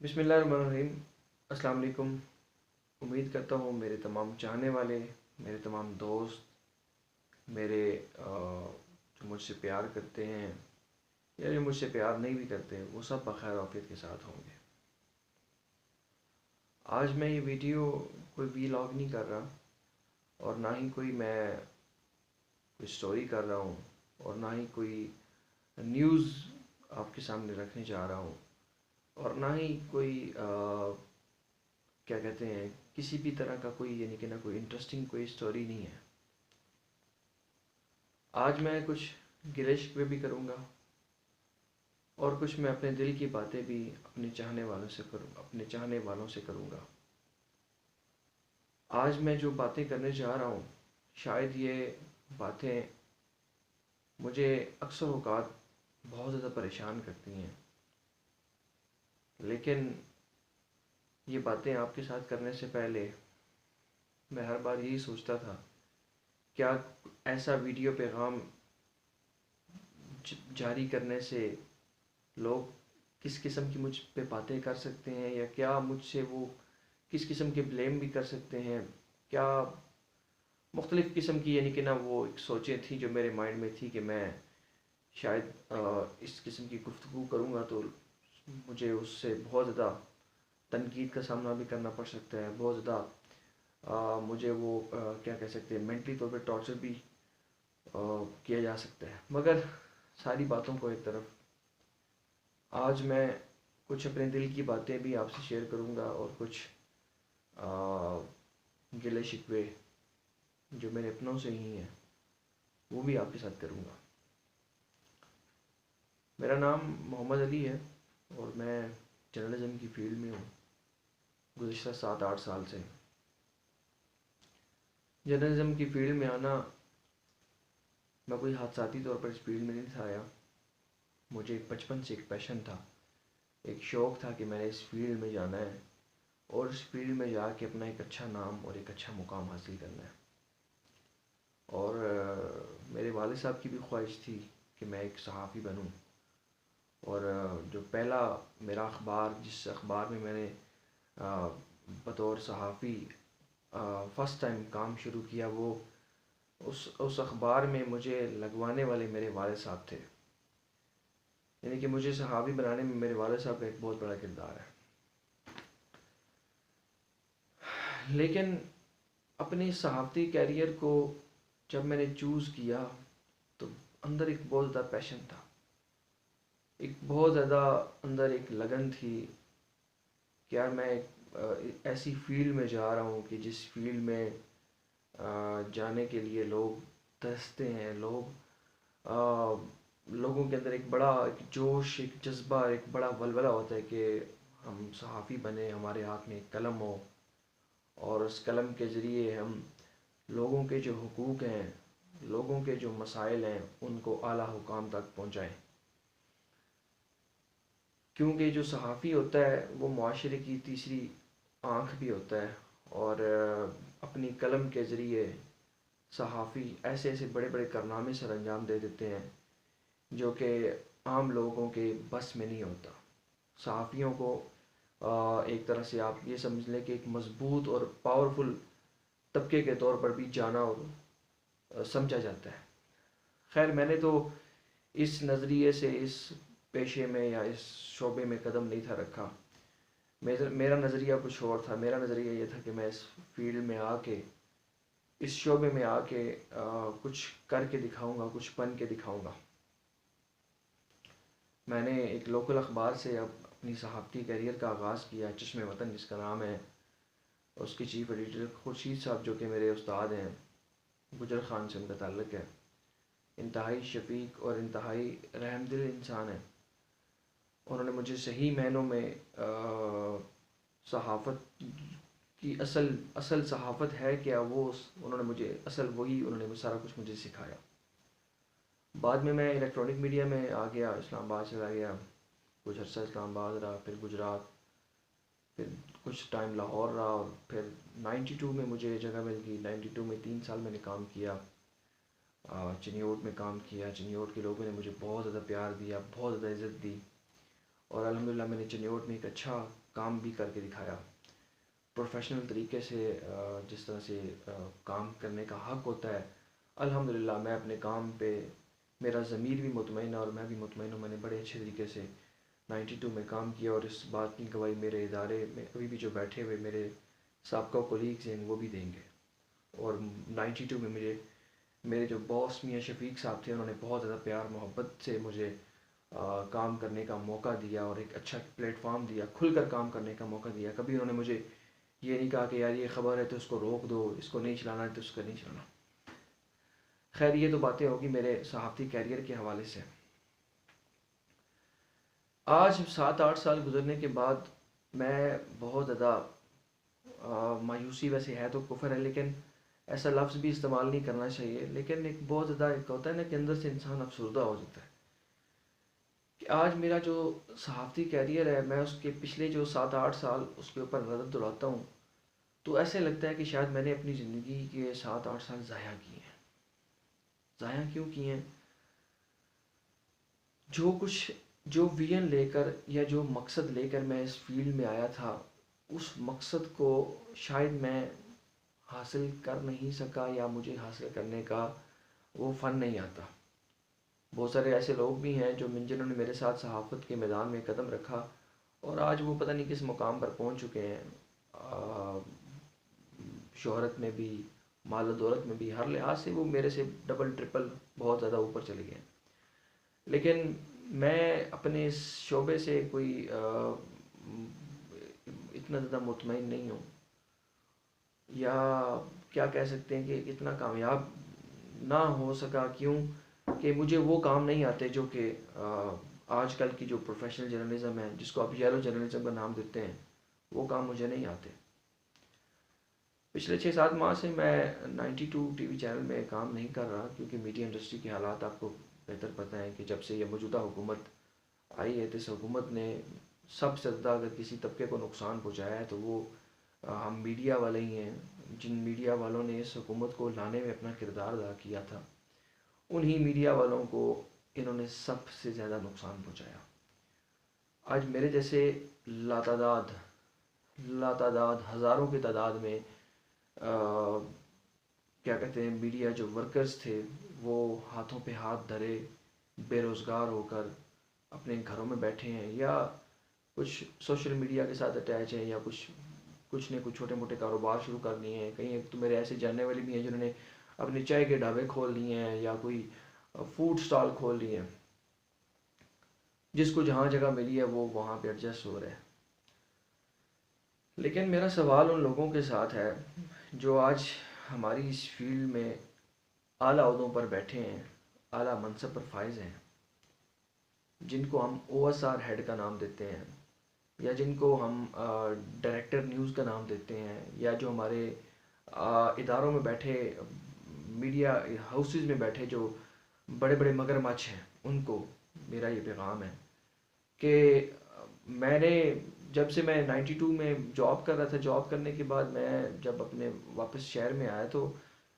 बिस्मिल्लाहिर्रहमानिर्रहीम। अस्सलाम वालेकुम। उम्मीद करता हूँ मेरे तमाम चाहने वाले, मेरे तमाम दोस्त, मेरे जो मुझसे प्यार करते हैं या जो मुझसे प्यार नहीं भी करते वो सब बखैर आफियत के साथ होंगे। आज मैं ये वीडियो कोई वीलॉग नहीं कर रहा, और ना ही कोई स्टोरी कर रहा हूँ, और ना ही कोई न्यूज़ आपके सामने रखने जा रहा हूँ, और ना ही कोई क्या कहते हैं, किसी भी तरह का कोई यानी कि ना कोई इंटरेस्टिंग कोई स्टोरी नहीं है। आज मैं कुछ गिले शिकवे भी करूँगा, और कुछ मैं अपने दिल की बातें भी अपने चाहने वालों से करूँगा। आज मैं जो बातें करने जा रहा हूँ, शायद ये बातें मुझे अक्सर औक़ात बहुत ज़्यादा परेशान करती हैं, लेकिन ये बातें आपके साथ करने से पहले मैं हर बार यही सोचता था, क्या ऐसा वीडियो पैगाम जारी करने से लोग किस किस्म की मुझ पे बातें कर सकते हैं, या क्या मुझसे वो किस किस्म के ब्लेम भी कर सकते हैं। क्या मुख्तलिफ़ किस्म की यानी कि ना वो एक सोचें थी जो मेरे माइंड में थी कि मैं शायद इस किस्म की गुफ्तगू करूँगा तो मुझे उससे बहुत ज़्यादा तनकीद का सामना भी करना पड़ सकता है, बहुत ज़्यादा मुझे वो क्या कह सकते हैं, मेंटली तौर पे टॉर्चर भी किया जा सकता है। मगर सारी बातों को एक तरफ, आज मैं कुछ अपने दिल की बातें भी आपसे शेयर करूंगा, और कुछ गिले शिकवे जो मेरे अपनों से ही हैं वो भी आपके साथ करूंगा। मेरा नाम मोहम्मद अली है, और मैं जर्नलिज़म की फ़ील्ड में हूँ गुज़िश्ता 7-8 साल से। जर्नलिज़म की फ़ील्ड में आना, मैं कोई हादसाती तौर पर इस फील्ड में नहीं था आया। मुझे बचपन से एक पैशन था, एक शौक़ था कि मैंने इस फील्ड में जाना है, और इस फील्ड में जाके अपना एक अच्छा नाम और एक अच्छा मुकाम हासिल करना है। और मेरे वालिद साहब की भी ख्वाहिश थी कि मैं एक सहाफ़ी बनूं, और जो पहला मेरा अखबार, जिस अखबार में मैंने बतौर सहाफ़ी फ़र्स्ट टाइम काम शुरू किया, वो उस अखबार में मुझे लगवाने वाले मेरे वालिद साहब थे। यानी कि मुझे सहाफ़ी बनाने में मेरे वालिद साहब का एक बहुत बड़ा किरदार है। लेकिन अपने सहाफ़ती कैरियर को जब मैंने चूज़ किया, तो अंदर एक बहुत ज़्यादा पैशन था, एक बहुत ज़्यादा अंदर एक लगन थी कि यार मैं एक ऐसी फील्ड में जा रहा हूँ कि जिस फील्ड में जाने के लिए लोग तरसते हैं। लोगों के अंदर एक बड़ा एक जोश, एक जज्बा, एक बड़ा वलवला होता है कि हम सहाफ़ी बने, हमारे हाथ में एक कलम हो, और उस कलम के ज़रिए हम लोगों के जो हुकूक हैं, लोगों के जो मसाइल हैं, उनको आला हुकाम तक पहुँचाएँ। क्योंकि जो सहाफ़ी होता है वो मुआशरे की तीसरी आँख भी होता है, और अपनी कलम के ज़रिए सहाफ़ी ऐसे ऐसे बड़े बड़े कारनामे सर अंजाम दे देते हैं जो कि आम लोगों के बस में नहीं होता। सहाफ़ियों को एक तरह से आप ये समझ लें कि एक मज़बूत और पावरफुल तबके के तौर पर भी जाना और समझा जाता है। खैर, मैंने तो इस नज़रिए से इस पेशे में या इस शोबे में कदम नहीं था रखा। मेरा नज़रिया कुछ और था। मेरा नज़रिया ये था कि मैं इस फील्ड में आके, इस शोबे में आके कुछ करके दिखाऊंगा, कुछ बन के दिखाऊंगा। मैंने एक लोकल अखबार से अब अपनी सहाफ़ती करियर का आगाज़ किया, चश्मे वतन जिसका नाम है। उसके चीफ़ एडिटर खुर्शीद साहब, जो कि मेरे उस्ताद हैं, गुजर ख़ान से उनका ताल्लुक़ है। इंतहाई शफ़ीक और इंतहाई रहमदिल इंसान है। उन्होंने मुझे सही मायनों में सहाफ़त की असल असल सहाफ़त है क्या, वो उन्होंने मुझे असल वही उन्होंने सारा कुछ मुझे सिखाया। बाद में मैं इलेक्ट्रॉनिक मीडिया में आ गया, इस्लामाबाद चला गया, कुछ अर्सा इस्लामाबाद रहा, फिर गुजरात, फिर कुछ टाइम लाहौर रहा, और फिर 92 में मुझे जगह मिल गई। 92 में 3 साल मैंने काम किया, चिन्योट में काम किया। चिन्योट के लोगों ने मुझे बहुत ज़्यादा प्यार दिया, बहुत ज़्यादा इज़्ज़त दी, और अल्हम्दुलिल्लाह मैंने चिन्योट में एक अच्छा काम भी करके दिखाया। प्रोफेशनल तरीके से जिस तरह से काम करने का हक़ होता है, अल्हम्दुलिल्लाह मैं अपने काम पे, मेरा ज़मीर भी मुतमईन है और मैं भी मुतमईन हूँ। मैंने बड़े अच्छे तरीके से 92 में काम किया और इस बात की गवाही मेरे इदारे में अभी भी जो बैठे हुए मेरे साबका कोलीग्स हैं वो भी देंगे। और 92 में मेरे जो बॉस मियाँ शफीक साहब थे, उन्होंने बहुत ज़्यादा प्यार मोहब्बत से मुझे काम करने का मौका दिया और एक अच्छा प्लेटफॉर्म दिया, खुलकर काम करने का मौका दिया। कभी उन्होंने मुझे ये नहीं कहा कि यार ये ख़बर है तो इसको रोक दो, इसको नहीं चलाना है तो इसको नहीं चलाना। खैर ये तो बातें होगी मेरे सहाफ़ती कैरियर के हवाले से। आज 7-8 साल गुजरने के बाद मैं बहुत ज़्यादा मायूसी, वैसे है तो कुफर है लेकिन ऐसा लफ्ज़ भी इस्तेमाल नहीं करना चाहिए, लेकिन एक बहुत ज़्यादा एक होता है ना कि अंदर से इंसान अफसरदा हो जाता है कि आज मेरा जो सहाफ़ती कैरियर है, मैं उसके पिछले जो 7-8 साल उसके ऊपर नज़र दौड़ाता हूँ तो ऐसे लगता है कि शायद मैंने अपनी ज़िंदगी के 7-8 साल ज़ाया किए हैं। ज़ाया क्यों किए हैं? जो विजन लेकर या जो मकसद लेकर मैं इस फील्ड में आया था, उस मकसद को शायद मैं हासिल कर नहीं सका या मुझे हासिल करने का वो फ़न नहीं आता। बहुत सारे ऐसे लोग भी हैं जिन्होंने मेरे साथ सहाफ़त के मैदान में कदम रखा और आज वो पता नहीं किस मुकाम पर पहुंच चुके हैं। शोहरत में भी, माल दौलत में भी, हर लिहाज से वो मेरे से डबल ट्रिपल बहुत ज़्यादा ऊपर चले गए। लेकिन मैं अपने इस शोबे से कोई इतना ज़्यादा मुतमईन नहीं हूँ, या क्या कह सकते हैं कि इतना कामयाब ना हो सका। क्यों कि मुझे वो काम नहीं आते जो कि आजकल की जो प्रोफेशनल जर्नलिज़म है, जिसको आप येलो जर्नलिज़म का नाम देते हैं, वो काम मुझे नहीं आते। पिछले 6-7 माह से मैं 92 टीवी चैनल में काम नहीं कर रहा, क्योंकि मीडिया इंडस्ट्री के हालात आपको बेहतर पता है कि जब से ये मौजूदा हुकूमत आई है तो इस हुकूमत ने सबसे ज़्यादा अगर किसी तबके को नुकसान पहुँचाया है तो वो हम मीडिया वाले ही हैं। जिन मीडिया वालों ने इस हुकूमत को लाने में अपना किरदार अदा किया था, उन्हीं मीडिया वालों को इन्होंने सबसे ज़्यादा नुकसान पहुँचाया। आज मेरे जैसे लातादाद हज़ारों की तादाद में क्या कहते हैं, मीडिया जो वर्कर्स थे वो हाथों पे हाथ धरे बेरोज़गार होकर अपने घरों में बैठे हैं, या कुछ सोशल मीडिया के साथ अटैच हैं, या कुछ ने कुछ छोटे मोटे कारोबार शुरू कर लिए हैं। कहीं एक तो मेरे ऐसे जानने वाले भी हैं जिन्होंने अपने चाय के ढाबे खोल लिए हैं या कोई फूड स्टॉल खोल लिए हैं। जिसको जहाँ जगह मिली है वो वहाँ पे एडजस्ट हो रहा है। लेकिन मेरा सवाल उन लोगों के साथ है जो आज हमारी इस फील्ड में आला ओहदों पर बैठे हैं, आला मनसब पर फाइज हैं, जिनको हम OSR हेड का नाम देते हैं, या जिनको हम डायरेक्टर न्यूज़ का नाम देते हैं, या जो हमारे इदारों में बैठे, मीडिया हाउसेस में बैठे जो बड़े बड़े मगरमच्छ हैं, उनको मेरा ये पैगाम है कि मैंने जब से मैं 92 में जॉब कर रहा था, जॉब करने के बाद मैं जब अपने वापस शहर में आया तो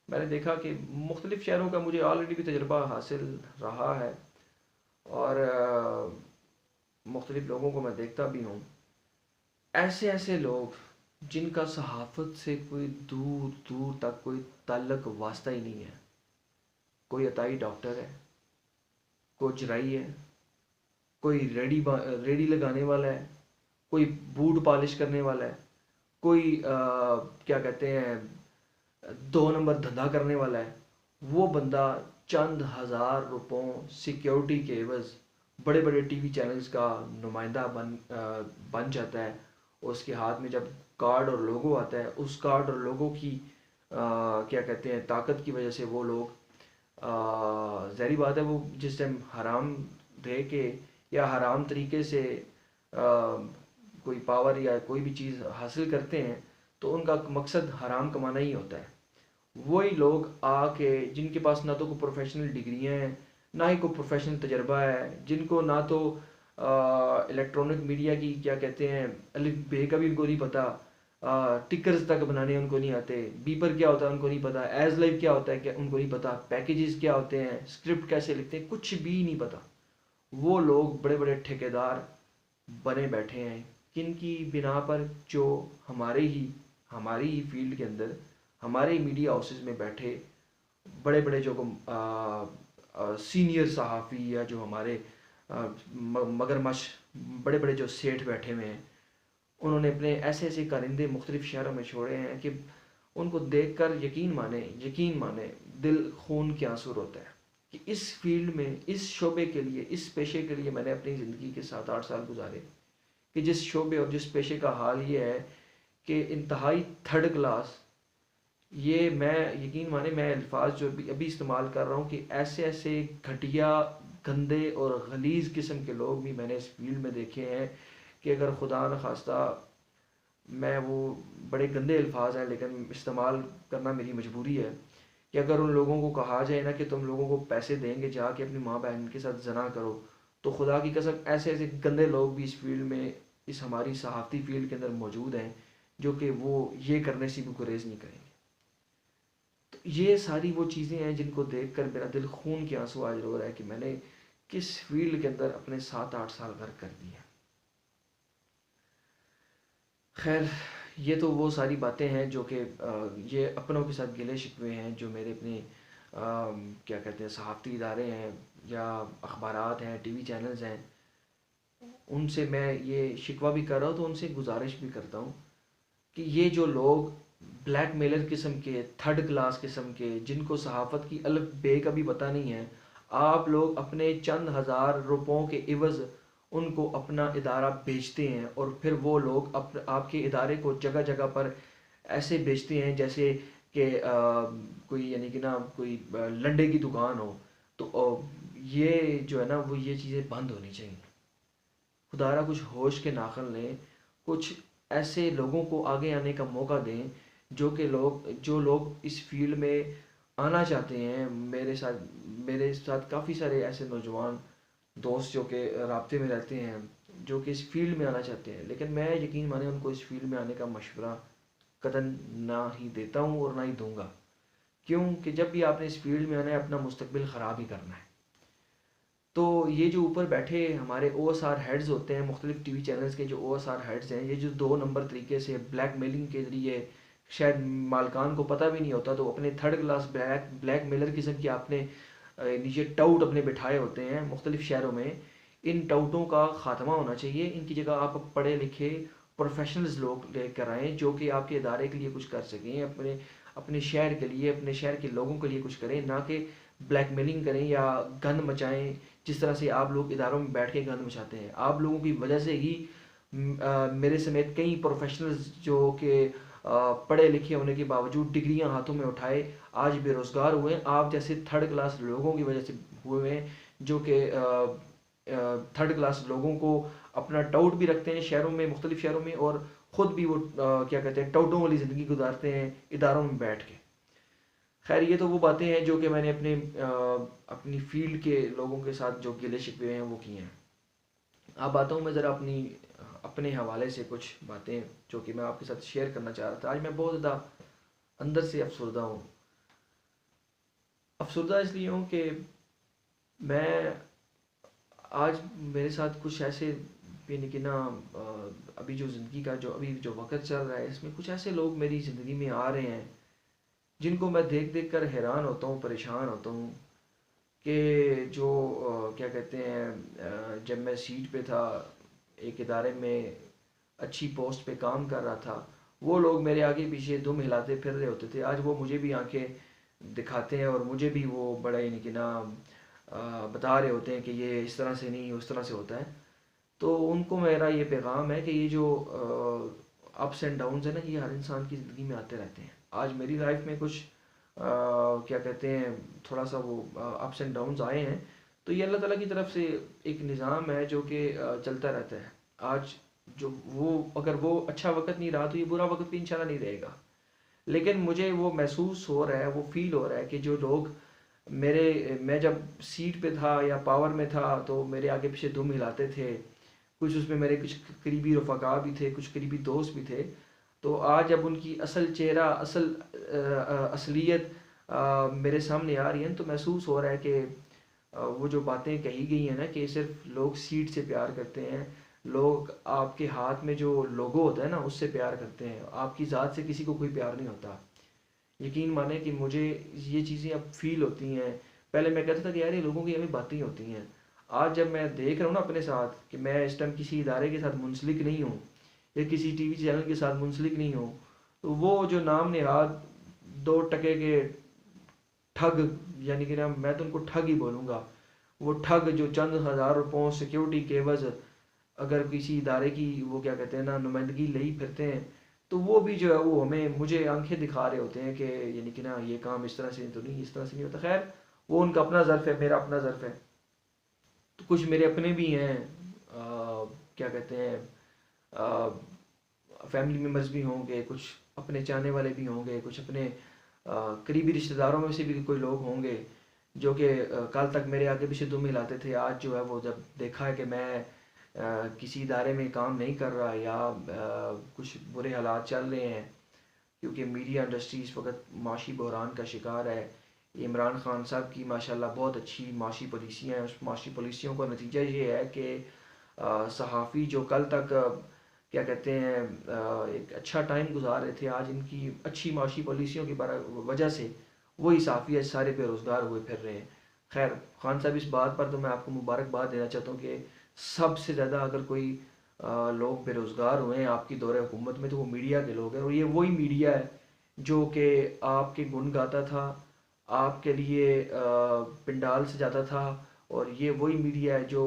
मैंने देखा कि मुख्तलिफ़ शहरों का मुझे ऑलरेडी भी तजुर्बा हासिल रहा है और मुख्तलिफ़ लोगों को मैं देखता भी हूँ। ऐसे ऐसे लोग जिनका सहाफ़त से कोई दूर दूर तक कोई ताल्लुक़ वास्ता ही नहीं है। कोई अताई डॉक्टर है, कोई चराई है, कोई रेडी लगाने वाला है, कोई बूट पॉलिश करने वाला है, कोई क्या कहते हैं 2 नंबर धंधा करने वाला है। वो बंदा चंद हज़ार रुपयों सिक्योरिटी के एवज़ बड़े बड़े टीवी चैनल्स का नुमाइंदा बन जाता है। उसके हाथ में जब कार्ड और लोगो आता है, उस कार्ड और लोगो की क्या कहते हैं ताकत की वजह से वो लोग, ज़ाहिर बात है, वो जिस टाइम हराम दे के या हराम तरीके से कोई पावर या कोई भी चीज़ हासिल करते हैं तो उनका मकसद हराम कमाना ही होता है। वही लोग आके जिनके पास ना तो कोई प्रोफेशनल डिग्रियां हैं, ना ही कोई प्रोफेशनल तजर्बा है, जिनको ना तो इलेक्ट्रॉनिक मीडिया की क्या कहते हैं अलिफ बे का भी उनको नहीं पता, टिकर्स तक बनाने उनको नहीं आते, बीपर क्या होता है उनको नहीं पता, एज लाइव क्या होता है क्या उनको नहीं पता, पैकेजेस क्या होते हैं, स्क्रिप्ट कैसे लिखते हैं, कुछ भी नहीं पता। वो लोग बड़े बड़े ठेकेदार बने बैठे हैं, किन की बिना पर, जो हमारी ही फील्ड के अंदर, हमारे मीडिया हाउसेस में बैठे बड़े बड़े जो सीनियर सहाफ़ी, या जो हमारे मगरमच्छ बड़े बड़े जो सेठ बैठे हुए हैं, उन्होंने अपने ऐसे ऐसे कारिंदे मुख्तलिफ़ शहरों में छोड़े हैं कि उनको देख कर यकीन माने दिल खून के आंसू रोता है कि इस फील्ड में, इस शोबे के लिए, इस पेशे के लिए मैंने अपनी ज़िंदगी के 7-8 साल गुजारे, कि जिस शोबे और जिस पेशे का हाल ये है कि इंतहाई थर्ड क्लास, ये मैं यकीन माने, मैं अल्फाज जो अभी इस्तेमाल कर रहा हूँ कि ऐसे ऐसे घटिया, गंदे और गलीज़ किस्म के लोग भी मैंने इस फील्ड में देखे हैं कि अगर खुदा न खास्ता, मैं वो बड़े गंदे अल्फाज हैं लेकिन इस्तेमाल करना मेरी मजबूरी है, कि अगर उन लोगों को कहा जाए ना कि तुम लोगों को पैसे देंगे जाके अपनी माँ बहन के साथ जना करो, तो खुदा की कसम ऐसे ऐसे गंदे लोग भी इस फील्ड में, इस हमारी सहाफ़ती फील्ड के अंदर मौजूद हैं, जो कि वो ये करने से भी गुरेज नहीं करेंगे। तो ये सारी वो चीज़ें हैं जिनको देख कर मेरा दिल खून के आंसू आज रो रहा है कि मैंने किस फील्ड के अंदर अपने 7-8 साल गर्क कर दिए। खैर, ये तो वो सारी बातें हैं जो कि ये अपनों के साथ गिले शिकवे हैं, जो मेरे अपने क्या कहते हैं, सहाफ़ती इदारे हैं या अखबारात हैं, टीवी चैनल्स हैं, उनसे मैं ये शिकवा भी कर रहा हूँ, तो उनसे गुजारिश भी करता हूँ कि ये जो लोग ब्लैक मेलर किस्म के, थर्ड क्लास किस्म के, जिनको सहाफ़त की अलफ बे का भी पता नहीं है, आप लोग अपने चंद हज़ार रुपयों के इवज़ उनको अपना इदारा बेचते हैं, और फिर वो लोग आपके इदारे को जगह जगह पर ऐसे बेचते हैं जैसे कि कोई, यानी कि ना, कोई लंडे की दुकान हो। तो ये जो है ना, वो ये चीज़ें बंद होनी चाहिए। खुदारा कुछ होश के नाखन लें, कुछ ऐसे लोगों को आगे आने का मौका दें, जो लोग इस फील्ड में आना चाहते हैं। मेरे साथ काफ़ी सारे ऐसे नौजवान दोस्त जो कि राब्ते में रहते हैं, जो कि इस फील्ड में आना चाहते हैं, लेकिन मैं यकीन माने उनको इस फील्ड में आने का मशवरा कतन ना ही देता हूँ और ना ही दूंगा। क्यों कि जब भी आपने इस फील्ड में आना है, अपना मुस्तकबिल ख़राब ही करना है। तो ये जो ऊपर बैठे हमारे OSR हेड्स होते हैं, मुख्तलिफ टीवी चैनल्स के जो OSR हेड्स हैं, ये जो 2 नंबर तरीके से ब्लैक मेलिंग के ज़रिए, शायद मालकान को पता भी नहीं होता, तो अपने थर्ड क्लास ब्लैक मेलर किस्म के आपने नीचे टाउट अपने बिठाए होते हैं मुख्तलिफ शहरों में। इन टाउटों का ख़ात्मा होना चाहिए। इनकी जगह आप पढ़े लिखे प्रोफेशनल्स लोग लेकर आएँ, जो कि आपके इदारे के लिए कुछ कर सकें, अपने अपने शहर के लिए, अपने शहर के लोगों के लिए कुछ करें, ना कि ब्लैकमेलिंग करें या गंद मचाएं, जिस तरह से आप लोग इदारों में बैठ के गंद मचाते हैं। आप लोगों की वजह से ही मेरे समेत कई प्रोफेशनल्स जो कि पढ़े लिखे होने के बावजूद डिग्रियां हाथों में उठाए आज बेरोज़गार हुए हैं। आप जैसे थर्ड क्लास लोगों की वजह से हुए हैं, जो कि थर्ड क्लास लोगों को अपना टाउट भी रखते हैं शहरों में, मुख्तलिफ शहरों में, और ख़ुद भी वो क्या कहते हैं, टाउटों वाली ज़िंदगी गुजारते हैं इदारों में बैठ के। खैर, ये तो वो बातें हैं जो कि मैंने अपनी फील्ड के लोगों के साथ जो गिले शिकवे हैं वो किए हैं। अब आता हूँ मैं ज़रा अपने हवाले से कुछ बातें जो कि मैं आपके साथ शेयर करना चाह रहा था। आज मैं बहुत ज़्यादा अंदर से अफसरदा हूँ। अफसरदा इसलिए हूँ कि मैं आज मेरे साथ कुछ ऐसे, यानी कि ना, अभी जो ज़िंदगी का अभी जो वक्त चल रहा है, इसमें कुछ ऐसे लोग मेरी ज़िंदगी में आ रहे हैं जिनको मैं देख देख कर हैरान होता हूँ, परेशान होता हूँ कि जो क्या कहते हैं, जब मैं सीट पे था, एक इदारे में अच्छी पोस्ट पे काम कर रहा था, वो लोग मेरे आगे पीछे दुम हिलाते फिर रहे होते थे। आज वो मुझे भी आंखें दिखाते हैं और मुझे भी वो बड़ा, यानी कि ना, बता रहे होते हैं कि ये इस तरह से नहीं, उस तरह से होता है। तो उनको मेरा ये पैगाम है कि ये जो अप्स एंड डाउन्स है ना, ये हर इंसान की ज़िंदगी में आते रहते हैं। आज मेरी लाइफ में कुछ क्या कहते हैं, थोड़ा सा वो अप्स एंड डाउन्स आए हैं, तो ये अल्लाह ताला की तरफ से एक निज़ाम है जो कि चलता रहता है। आज जो वो, अगर वो अच्छा वक्त नहीं रहा, तो ये बुरा वक्त भी इंशाल्लाह नहीं रहेगा। लेकिन मुझे वो महसूस हो रहा है, वो फील हो रहा है कि जो लोग मैं जब सीट पे था या पावर में था, तो मेरे आगे पीछे दुम हिलाते थे। कुछ उसमें मेरे कुछ करीबी रफ़ाका भी थे, कुछ करीबी दोस्त भी थे। तो आज जब उनकी असल चेहरा, असलियत मेरे सामने आ रही है, तो महसूस हो रहा है कि वो जो बातें कही गई हैं ना, कि सिर्फ लोग सीट से प्यार करते हैं, लोग आपके हाथ में जो लोगो होता है ना उससे प्यार करते हैं, आपकी ज़ात से किसी को कोई प्यार नहीं होता। यकीन माने कि मुझे ये चीज़ें अब फील होती हैं। पहले मैं कहता था कि यार ये लोगों की हमें बातें ही होती हैं। आज जब मैं देख रहा हूँ ना अपने साथ कि मैं इस टाइम किसी इदारे के साथ मुंसलिक नहीं हूँ या किसी टीवी चैनल के साथ मुंसलिक नहीं हूँ, तो वो जो नाम नेहाद 2 टके के ठग, यानी कि ना मैं तो उनको ठग ही बोलूँगा, वो ठग जो चंद हज़ार रुपयों सिक्योरिटी के एवज अगर किसी इदारे की वो क्या कहते हैं ना नुमाइंदगी ले ही फिरते हैं, तो वो भी जो है वो हमें मुझे आंखें दिखा रहे होते हैं कि यानी कि ना ये काम इस तरह से तो नहीं, इस तरह से नहीं होता। खैर वो उनका अपना ज़र्फ है, मेरा अपना ज़र्फ है। तो कुछ मेरे अपने भी हैं, क्या कहते हैं, फैमिली मेम्बर्स भी होंगे, कुछ अपने चाहने वाले भी होंगे, कुछ अपने करीबी रिश्तेदारों में से भी कोई लोग होंगे जो कि कल तक मेरे आगे पीछे दुम हिलाते थे। आज जो है वो जब देखा है कि मैं किसी इदारे में काम नहीं कर रहा या कुछ बुरे हालात चल रहे हैं, क्योंकि मीडिया इंडस्ट्री इस वक्त माशी बहरान का शिकार है। इमरान खान साहब की माशाल्लाह बहुत अच्छी माशी पॉलिसियाँ हैं, उस माशी पॉलिसियों का नतीजा ये है कि सहाफ़ी जो कल तक क्या कहते हैं एक अच्छा टाइम गुजार रहे थे, आज इनकी अच्छी माशी पॉलिसियों की वजह से वही सहाफ़ी आज सारे बेरोज़गार हुए फिर रहे हैं। खैर खान साहब इस बात पर तो मैं आपको मुबारकबाद देना चाहता हूँ कि सबसे ज़्यादा अगर कोई लोग बेरोज़गार हुए हैं आपकी दौरे हुकूमत में तो वो मीडिया के लोग हैं, और ये वही मीडिया है जो कि आपके गुण गाता था, आपके लिए पंडाल सजाता था, और ये वही मीडिया है जो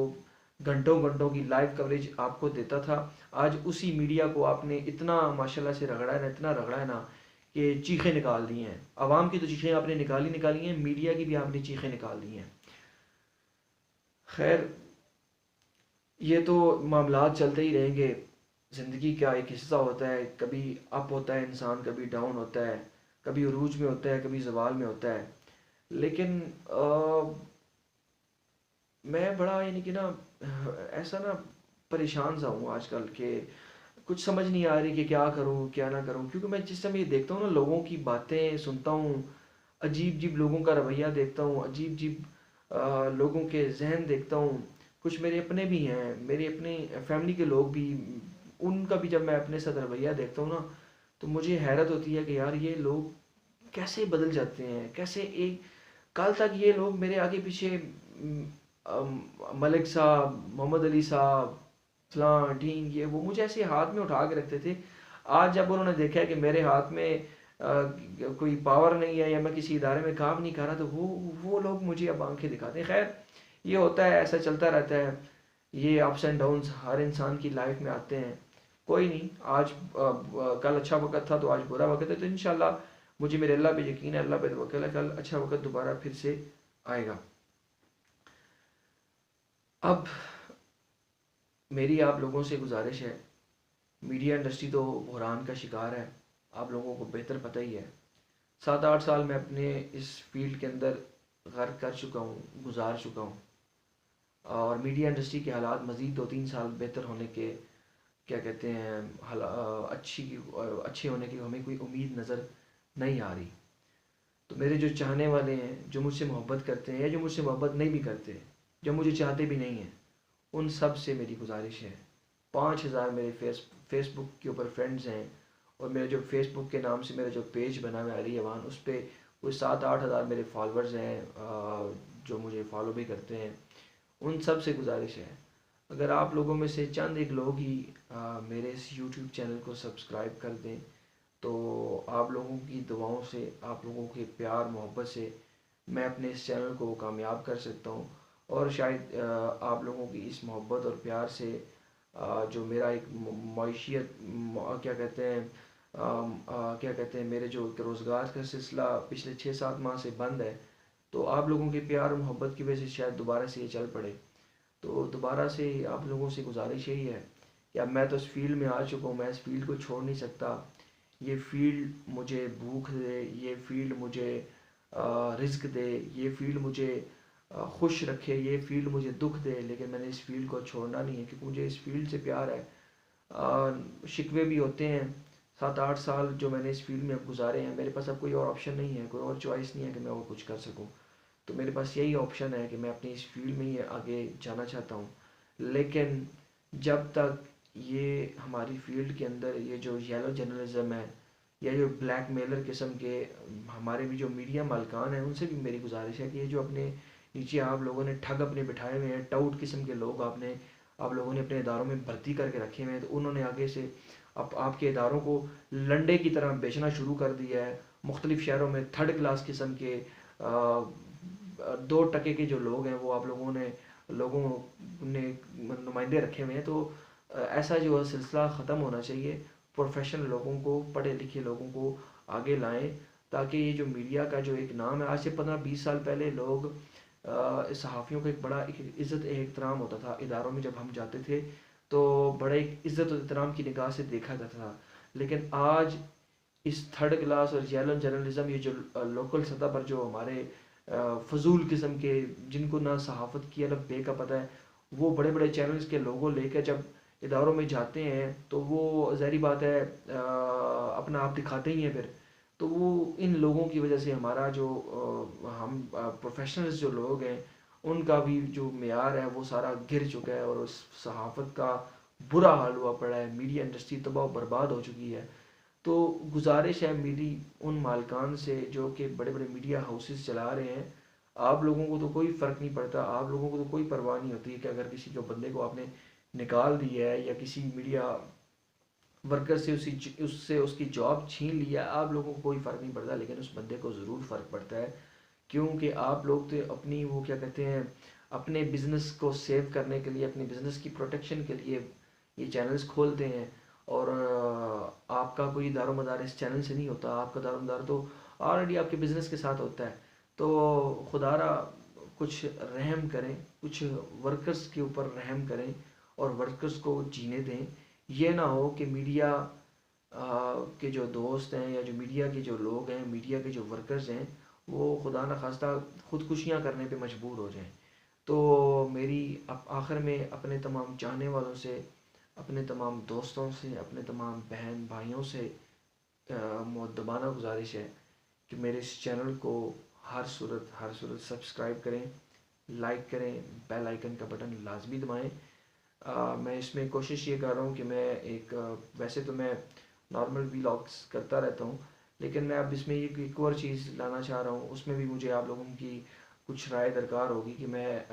घंटों घंटों की लाइव कवरेज आपको देता था। आज उसी मीडिया को आपने इतना माशाल्लाह से रगड़ा है ना, इतना रगड़ा है ना कि चीखें निकाल दी हैं। आवाम की तो चीखें आपने निकाली हैं, मीडिया की भी आपने चीखें निकाल दी हैं। खैर ये तो मामलात चलते ही रहेंगे। ज़िंदगी का एक हिस्सा होता है, कभी अप होता है इंसान, कभी डाउन होता है, कभी उरूज में होता है, कभी ज़वाल में होता है। लेकिन मैं बड़ा यानी कि ना ऐसा ना परेशान सा हूँ आजकल के, कुछ समझ नहीं आ रही कि क्या करूँ क्या ना करूँ। क्योंकि मैं जिस समय ये देखता हूँ ना, लोगों की बातें सुनता हूँ, अजीब अजीब लोगों का रवैया देखता हूँ, अजीब अजीब लोगों के जहन देखता हूँ। कुछ मेरे अपने भी हैं, मेरे अपने फैमिली के लोग भी, उनका भी जब मैं अपने साथ रवैया देखता हूँ ना, तो मुझे हैरत होती है कि यार ये लोग कैसे बदल जाते हैं, कैसे एक कल तक ये लोग मेरे आगे पीछे मलिक साहब, मोहम्मद अली साहब, फलां ढींग ये वो मुझे ऐसे हाथ में उठा के रखते थे। आज जब उन्होंने देखा है कि मेरे हाथ में कोई पावर नहीं है या मैं किसी इदारे में काम नहीं कर रहा, तो वो लोग मुझे अब आंखें दिखाते हैं। खैर ये होता है, ऐसा चलता रहता है। ये अप्स एंड डाउन्स हर इंसान की लाइफ में आते हैं। कोई नहीं, आज कल अच्छा वक्त था तो आज बुरा वक्त है, तो इंशाल्लाह मुझे मेरे अल्लाह पे यकीन है, अल्लाह पे तवक्कल है, कल अच्छा वक्त दोबारा फिर से आएगा। अब मेरी आप लोगों से गुजारिश है, मीडिया इंडस्ट्री तो बहरान का शिकार है, आप लोगों को बेहतर पता ही है। 7-8 साल मैं अपने इस फील्ड के अंदर गर्क कर चुका हूँ, गुजार चुका हूँ, और मीडिया इंडस्ट्री के हालात मज़ीद 2-3 साल बेहतर होने के क्या कहते हैं अच्छे होने की हमें कोई उम्मीद नज़र नहीं आ रही। तो मेरे जो चाहने वाले हैं, जो मुझसे मोहब्बत करते हैं या जो मुझसे मोहब्बत नहीं भी करते, जो मुझे चाहते भी नहीं हैं, उन सब से मेरी गुजारिश है। 5,000 मेरे फेसबुक के ऊपर फ्रेंड्स हैं, और मेरे जो फेसबुक के नाम से मेरा जो पेज बना हुआ है अली अवान, उस पर कोई 7-8 हज़ार मेरे फॉलोअर्स हैं जो मुझे फॉलो भी करते हैं। उन सब से गुजारिश है, अगर आप लोगों में से चंद एक लोग ही मेरे इस यूट्यूब चैनल को सब्सक्राइब कर दें, तो आप लोगों की दुआओं से, आप लोगों के प्यार मोहब्बत से मैं अपने इस चैनल को कामयाब कर सकता हूँ। और शायद आप लोगों की इस मोहब्बत और प्यार से जो मेरा एक मैशियत क्या कहते हैं क्या कहते हैं मेरे जो रोज़गार का सिलसिला पिछले 6-7 माह से बंद है, तो आप लोगों के प्यार और मोहब्बत की वजह से शायद दोबारा से ये चल पड़े। तो दोबारा से आप लोगों से गुजारिश यही है कि अब मैं तो इस फील्ड में आ चुका हूँ, मैं इस फील्ड को छोड़ नहीं सकता। ये फील्ड मुझे भूख दे, ये फील्ड मुझे रिस्क दे, ये फील्ड मुझे खुश रखे, ये फील्ड मुझे दुख दे, लेकिन मैंने इस फील्ड को छोड़ना नहीं है, क्योंकि मुझे इस फील्ड से प्यार है। शिकवे भी होते हैं, 7-8 साल जो मैंने इस फील्ड में अब गुजारे हैं, मेरे पास अब कोई और ऑप्शन नहीं है, कोई और चॉइस नहीं है कि मैं और कुछ कर सकूं। तो मेरे पास यही ऑप्शन है कि मैं अपनी इस फील्ड में ही आगे जाना चाहता हूँ। लेकिन जब तक ये हमारी फील्ड के अंदर ये जो येलो जर्नलिज्म है या जो ब्लैक मेलर किस्म के हमारे भी जो मीडिया मालिकान हैं, उनसे भी मेरी गुजारिश है कि ये जो अपने नीचे आप लोगों ने ठग अपने बिठाए हुए हैं, टाउट किस्म के लोग आप लोगों ने अपने इदारों में भर्ती करके रखे हुए हैं, तो उन्होंने आगे से आपके इदारों को लंडे की तरह बेचना शुरू कर दिया है। मुख्तलिफ शहरों में थर्ड क्लास किस्म के 2 टके के जो लोग हैं वो आप लोगों ने नुमाइंदे रखे हुए हैं। तो ऐसा जो है सिलसिला ख़त्म होना चाहिए। प्रोफेशनल लोगों को, पढ़े लिखे लोगों को आगे लाएं, ताकि ये जो मीडिया का जो एक नाम है, आज से 15-20 साल पहले लोग सहाफ़ियों का एक बड़ा एक इज़्ज़त एहतराम होता था। इदारों में जब हम जाते थे तो बड़े एक इज़्ज़त और एहतराम की निगाह से देखा जाता था। लेकिन आज इस थर्ड क्लास और येलो जर्नलिज्म, ये जो लोकल सतह पर जो हमारे फजूल किस्म के, जिनको ना सहाफ़त की अलग बे का पता है, वो बड़े बड़े चैनल्स के लोगों लेकर जब इदारों में जाते हैं तो वो ज़ाहिर बात है अपना आप दिखाते ही हैं फिर। तो वो इन लोगों की वजह से हमारा जो हम प्रोफेशनल्स जो लोग हैं, उनका भी जो मेयार है वो सारा गिर चुका है और उस सहाफ़त का बुरा हाल हुआ पड़ा है। मीडिया इंडस्ट्री तबाह बर्बाद हो चुकी है। तो गुजारिश है मेरी उन मालिकान से जो कि बड़े बड़े मीडिया हाउसेस चला रहे हैं, आप लोगों को तो कोई फ़र्क नहीं पड़ता, आप लोगों को तो कोई परवाह नहीं होती कि अगर किसी को बंदे को आपने निकाल दिया है या किसी मीडिया वर्कर से उससे उसकी जॉब छीन लिया, आप लोगों को कोई फ़र्क नहीं पड़ता, लेकिन उस बंदे को ज़रूर फ़र्क पड़ता है। क्योंकि आप लोग तो अपनी वो क्या कहते हैं, अपने बिज़नेस को सेव करने के लिए, अपने बिज़नेस की प्रोटेक्शन के लिए ये चैनल्स खोलते हैं। और आपका कोई दारोमदार इस चैनल से नहीं होता, आपका दारोमदार तो ऑलरेडी आपके बिज़नेस के साथ होता है। तो खुदारा कुछ रहम करें, कुछ वर्कर्स के ऊपर रहम करें और वर्कर्स को जीने दें। ये ना हो कि मीडिया के जो दोस्त हैं या जो मीडिया के जो लोग हैं, मीडिया के जो वर्कर्स हैं, वो खुदा न खास्ता खुदकुशियाँ करने पे मजबूर हो जाएं। तो मेरी आखिर में अपने तमाम चाहने वालों से, अपने तमाम दोस्तों से, अपने तमाम बहन भाइयों से मुअद्दबाना गुजारिश है कि मेरे इस चैनल को हर सूरत सब्सक्राइब करें, लाइक करें, बेल आइकन का बटन लाजमी दबाएं। मैं इसमें कोशिश ये कर रहा हूँ कि मैं वैसे तो मैं नॉर्मल व्लॉग्स करता रहता हूँ, लेकिन मैं अब इसमें एक और चीज़ लाना चाह रहा हूँ। उसमें भी मुझे आप लोगों की कुछ राय दरकार होगी कि मैं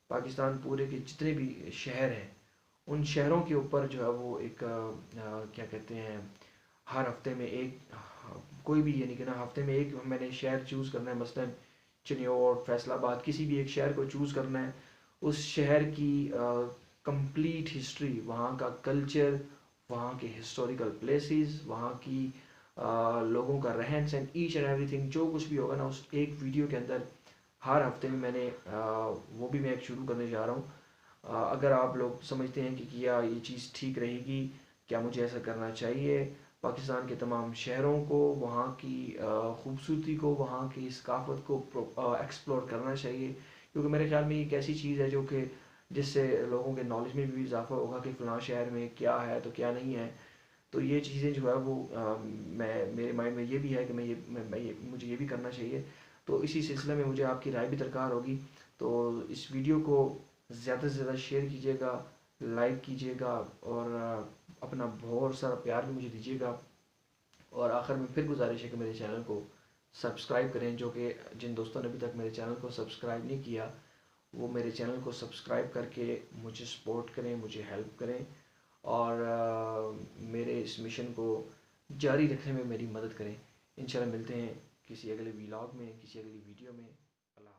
पाकिस्तान पूरे के जितने भी शहर हैं, उन शहरों के ऊपर जो है वो क्या कहते हैं, हर हफ्ते में एक, कोई भी यानी कि ना हफ्ते में एक मैंने शहर चूज़ करना है। मसलन चिन्योट, फैसलाबाद, किसी भी एक शहर को चूज़ करना है। उस शहर की कंप्लीट हिस्ट्री, वहाँ का कल्चर, वहाँ के हिस्टोरिकल प्लेसेस, वहाँ की लोगों का रहन सहन, ईच एंड एवरीथिंग, जो कुछ भी होगा ना उस एक वीडियो के अंदर हर हफ्ते में मैंने वो भी मैं एक शुरू करने जा रहा हूँ। अगर आप लोग समझते हैं कि क्या ये चीज़ ठीक रहेगी, क्या मुझे ऐसा करना चाहिए, पाकिस्तान के तमाम शहरों को, वहाँ की खूबसूरती को, वहाँ की सकाफत को एक्सप्लोर करना चाहिए। क्योंकि मेरे ख्याल में ये एक ऐसी चीज़ है जो कि जिससे लोगों के नॉलेज में भी इजाफा होगा कि फ़लाँ शहर में क्या है तो क्या नहीं है। तो ये चीज़ें जो है वो मेरे माइंड में ये भी है कि मुझे ये भी करना चाहिए। तो इसी सिलसिले में मुझे आपकी राय भी दरकार होगी। तो इस वीडियो को ज़्यादा से ज़्यादा शेयर कीजिएगा, लाइक कीजिएगा और अपना बहुत सारा प्यार भी मुझे दीजिएगा। और आखिर में फिर गुजारिश है कि मेरे चैनल को सब्सक्राइब करें। जो कि जिन दोस्तों ने अभी तक मेरे चैनल को सब्सक्राइब नहीं किया, वो मेरे चैनल को सब्सक्राइब करके मुझे सपोर्ट करें, मुझे हेल्प करें और मेरे इस मिशन को जारी रखने में मेरी मदद करें। इंशाल्लाह मिलते हैं किसी अगले व्लॉग में, किसी अगली वीडियो में। अल्लाह।